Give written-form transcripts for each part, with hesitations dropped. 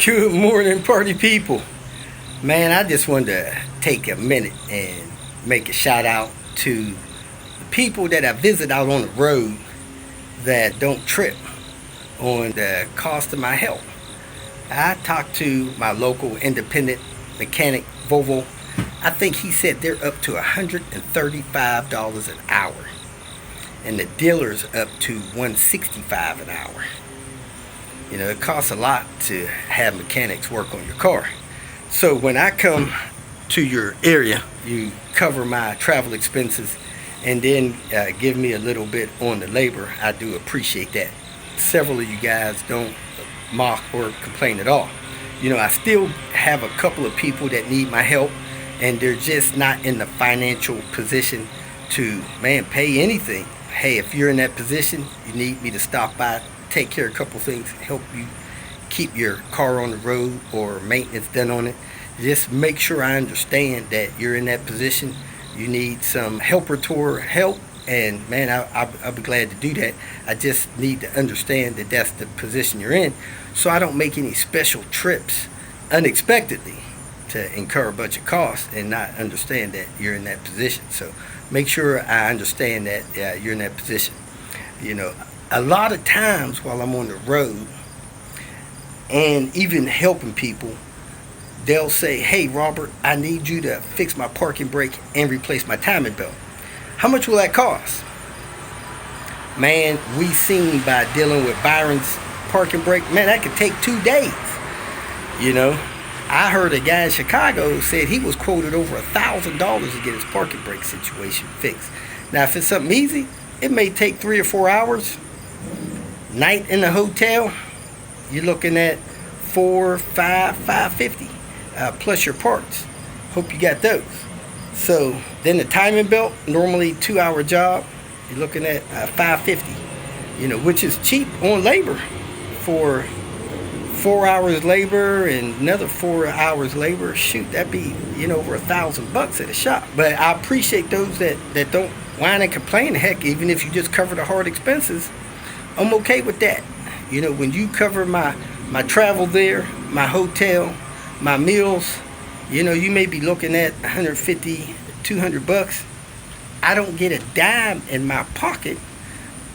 Good morning, party people. Man, I just wanted to take a minute and make a shout out to the people that I visit out on the road that don't trip on the cost of my help. I talked to my local independent mechanic, Volvo. I think he said they're up to $135 an hour, and the dealer's up to $165 an hour. You know, it costs a lot to have mechanics work on your car. So when I come to your area, you cover my travel expenses and then give me a little bit on the labor. I do appreciate that. Several of you guys don't mock or complain at all. You know, I still have a couple of people that need my help, and they're just not in the financial position to, pay anything. Hey, if you're in that position, you need me to stop by, take care of a couple things, help you keep your car on the road or maintenance done on it. Just make sure I understand that you're in that position. You need some helper tour help, and I'll be glad to do that. I just need to understand that that's the position you're in, so I don't make any special trips unexpectedly to incur a bunch of costs and not understand that you're in that position. So make sure I understand that you're in that position. You know, a lot of times while I'm on the road and even helping people, they'll say, "Hey Robert, I need you to fix my parking brake and replace my timing belt. How much will that cost?" Man, we seen by dealing with Byron's parking brake, that could take 2 days. You know, I heard a guy in Chicago said he was quoted over $1,000 to get his parking brake situation fixed. Now, if it's something easy, it may take 3 or 4 hours. Night in the hotel, you're looking at $550 plus your parts. Hope you got those. So then the timing belt, normally 2-hour job, you're looking at $550. You know, which is cheap on labor. For 4 hours labor and another 4 hours labor, shoot, that'd be over $1,000 at a shop. But I appreciate those that don't whine and complain. Heck, even if you just cover the hard expenses, I'm okay with that. You know, when you cover my travel there, my hotel, my meals, you may be looking at $150, $200. I don't get a dime in my pocket,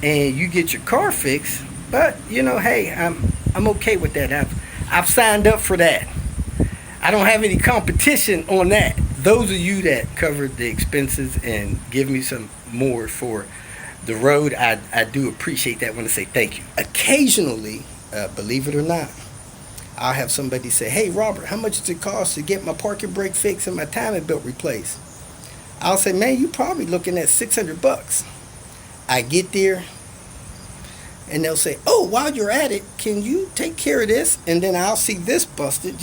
and you get your car fixed. But hey, I'm okay with that. I've signed up for that. I don't have any competition on that. Those of you that covered the expenses and give me some more for the road, I do appreciate that. I want to say thank you. Occasionally, believe it or not, I'll have somebody say, "Hey Robert, how much does it cost to get my parking brake fixed and my timing belt replaced?" I'll say, "Man, you're probably looking at $600. I get there, and they'll say, "Oh, while you're at it, can you take care of this?" And then I'll see this busted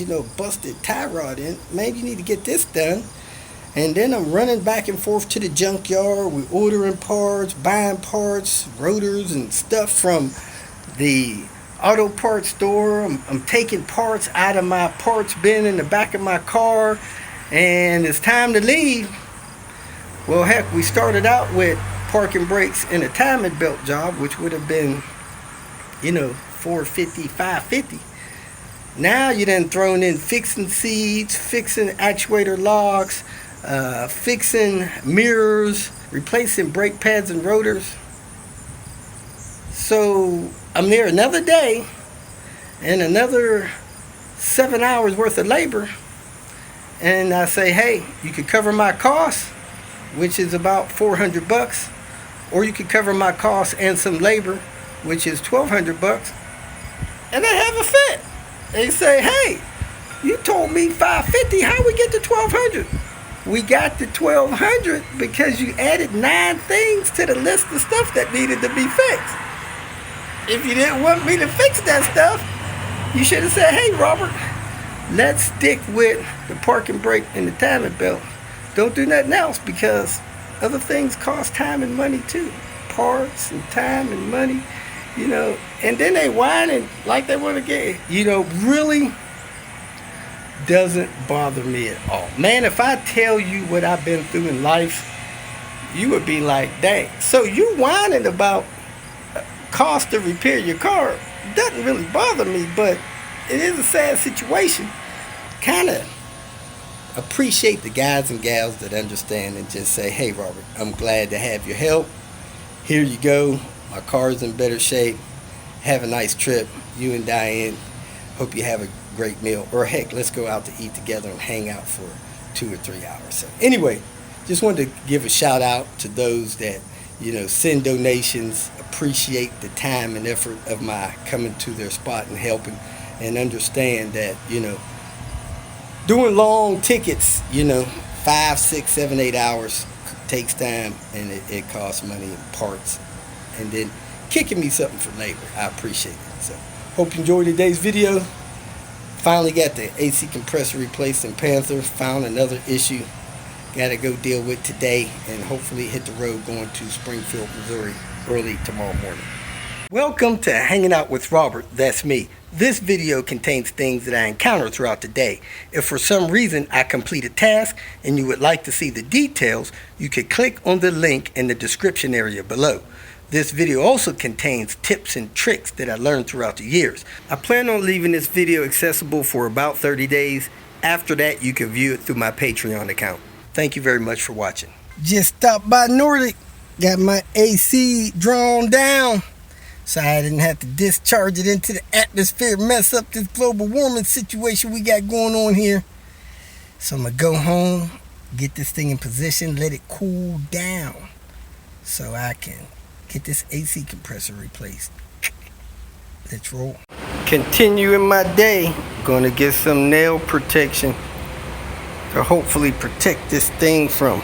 tie rod in. "Man, you need to get this done." And then I'm running back and forth to the junkyard. We're ordering parts, buying parts, rotors and stuff from the auto parts store. I'm taking parts out of my parts bin in the back of my car, and it's time to leave. Well, heck, we started out with parking brakes and a timing belt job, which would have been, $450, $550. Now you done thrown in fixing seats, fixing actuator locks, fixing mirrors, replacing brake pads and rotors. So I'm there another day and another 7 hours worth of labor, and I say, "Hey, you could cover my costs, which is about $400, or you could cover my costs and some labor, which is $1,200, and they have a fit." They say, "Hey, you told me $550. How we get to $1,200? We got to $1,200 because you added 9 things to the list of stuff that needed to be fixed. If you didn't want me to fix that stuff, you should have said, 'Hey, Robert, let's stick with the parking brake and the timing belt. Don't do nothing else, because other things cost time and money too. Parts and time and money, And then they whine and like they want to get, really doesn't bother me at all. Man, if I tell you what I've been through in life, you would be like, "Dang, so you whining about cost to repair your car doesn't really bother me, but it is a sad situation. Kind of appreciate the guys and gals that understand and just say, hey Robert, I'm glad to have your help. Here you go. My car's in better shape. Have a nice trip. You and Diane. Hope you have a great meal. Or heck, let's go out to eat together and hang out for 2 or 3 hours. So anyway, just wanted to give a shout out to those that, send donations, appreciate the time and effort of my coming to their spot and helping, and understand that, doing long tickets, 5, 6, 7, 8 hours takes time, and it costs money and parts. And then kicking me something for labor. I appreciate it. So hope you enjoyed today's video. Finally got the AC compressor replaced in Panther. Found another issue. Got to go deal with today, and hopefully hit the road going to Springfield, Missouri early tomorrow morning. Welcome to Hanging Out with Robert. That's me. This video contains things that I encounter throughout the day. If for some reason I complete a task and you would like to see the details, you could click on the link in the description area below. This video also contains tips and tricks that I learned throughout the years. I plan on leaving this video accessible for about 30 days. After that, you can view it through my Patreon account. Thank you very much for watching. Just stopped by Nordic. Got my AC drawn down, so I didn't have to discharge it into the atmosphere, mess up this global warming situation we got going on here. So I'm going to go home, get this thing in position, let it cool down so I can get this AC compressor replaced. Let's roll. Continuing my day, going to get some nail protection to hopefully protect this thing from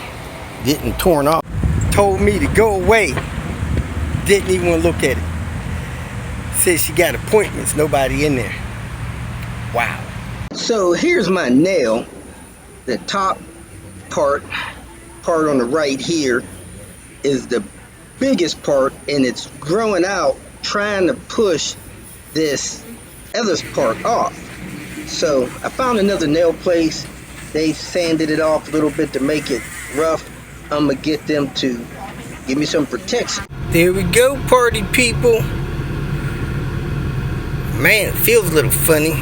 getting torn off. Told me to go away. Didn't even want to look at it. Says she got appointments, nobody in there. Wow. So here's my nail. The top part on the right here is the biggest part, and it's growing out trying to push this other part off. So I found another nail place. They sanded it off a little bit to make it rough. I'm gonna get them to give me some protection. There we go, party people. Man, it feels a little funny.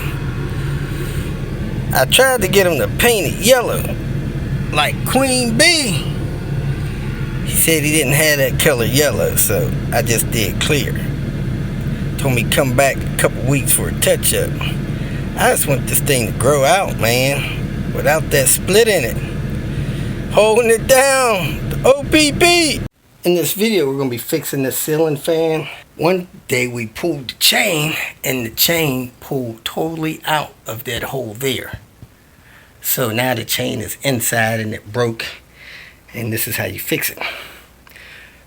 I tried to get him to paint it yellow like Queen Bee. He said he didn't have that color yellow, so I just did clear. Told me come back a couple weeks for a touch-up. I just want this thing to grow out, man, without that split in it. Holding it down, the OPP. In this video, we're going to be fixing the ceiling fan. One day we pulled the chain, and the chain pulled totally out of that hole there. So now the chain is inside and it broke, and this is how you fix it.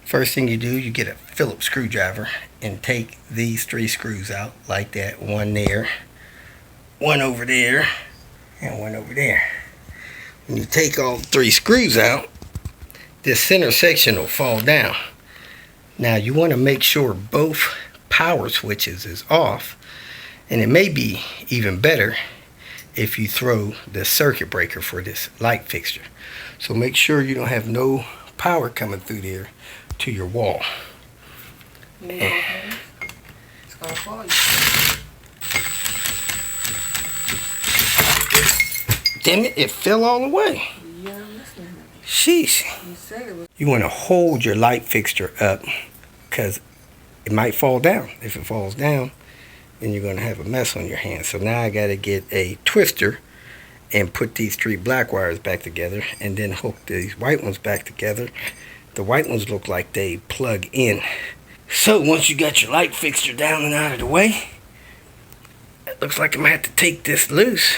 First thing you do, you get a Phillips screwdriver and take these 3 screws out like that. One there, one over there, and one over there. When you take all 3 screws out, this center section will fall down. Now you want to make sure both power switches is off, and it may be even better if you throw the circuit breaker for this light fixture. So make sure you don't have no power coming through there to your wall. It's gonna fall. Damn it, it fell all the way. Yeah, sheesh. You want to hold your light fixture up because it might fall down. If it falls down, then you're going to have a mess on your hands. So now I got to get a twister and put these 3 black wires back together and then hook these white ones back together. The white ones look like they plug in. So once you got your light fixture down and out of the way, it looks like I'm going to have to take this loose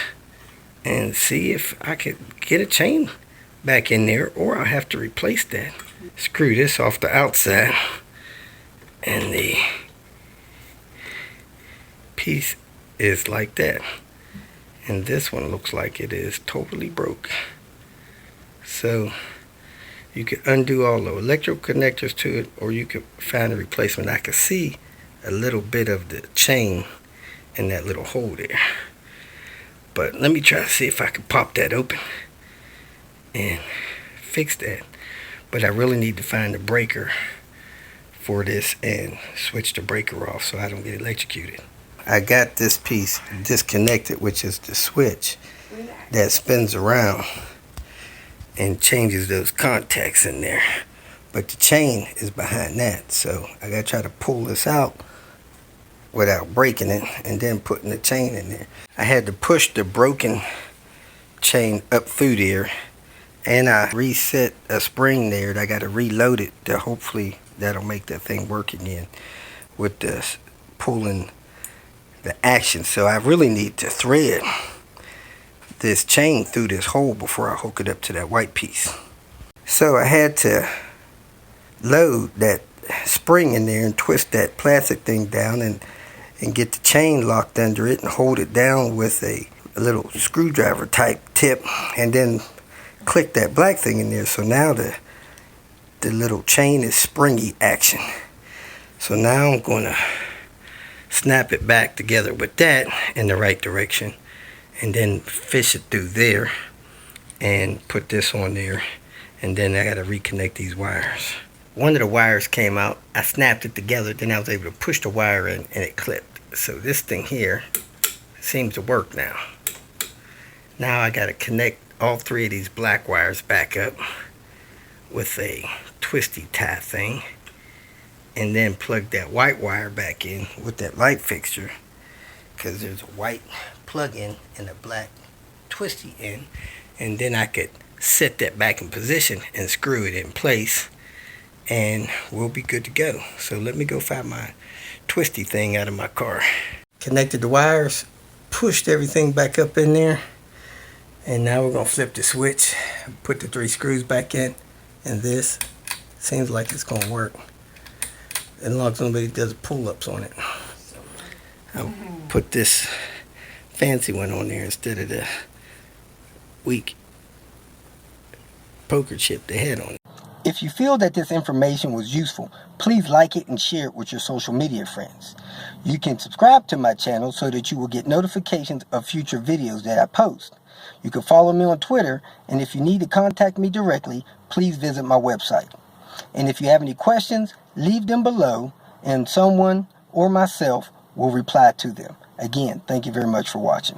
and see if I could get a chain back in there, or I'll have to replace that. Screw this off the outside, and the piece is like that, and this one looks like it is totally broke. So you could undo all the electrical connectors to it, or you could find a replacement. I could see a little bit of the chain in that little hole there, but let me try to see if I can pop that open and fix that. But I really need to find the breaker for this and switch the breaker off so I don't get electrocuted. I got this piece disconnected, which is the switch that spins around and changes those contacts in there. But the chain is behind that, so I gotta try to pull this out without breaking it and then putting the chain in there. I had to push the broken chain up through there, and I reset a spring there. I gotta reload it to hopefully that'll make that thing work again with this pulling the action. So I really need to thread this chain through this hole before I hook it up to that white piece. So I had to load that spring in there and twist that plastic thing down and get the chain locked under it and hold it down with a little screwdriver type tip, and then click that black thing in there. So now the little chain is springy action. So now I'm going to snap it back together with that in the right direction, and then fish it through there and put this on there, and then I got to reconnect these wires. One of the wires came out, I snapped it together, then I was able to push the wire in and it clipped. So this thing here seems to work now. Now I got to connect all three of these black wires back up with a twisty tie thing, and then plug that white wire back in with that light fixture, because there's a white plug-in and a black twisty in, and then I could set that back in position and screw it in place, and we'll be good to go. So let me go find my twisty thing out of my car. Connected the wires, pushed everything back up in there, and now we're gonna flip the switch, put the 3 screws back in, and this seems like it's gonna work as long as nobody does pull-ups on it. I'll put this fancy one on there instead of the weak poker chip they had on it. If you feel that this information was useful, please like it and share it with your social media friends. You can subscribe to my channel so that you will get notifications of future videos that I post. You can follow me on Twitter, and if you need to contact me directly, please visit my website. And if you have any questions, leave them below, and someone or myself will reply to them. Again, thank you very much for watching.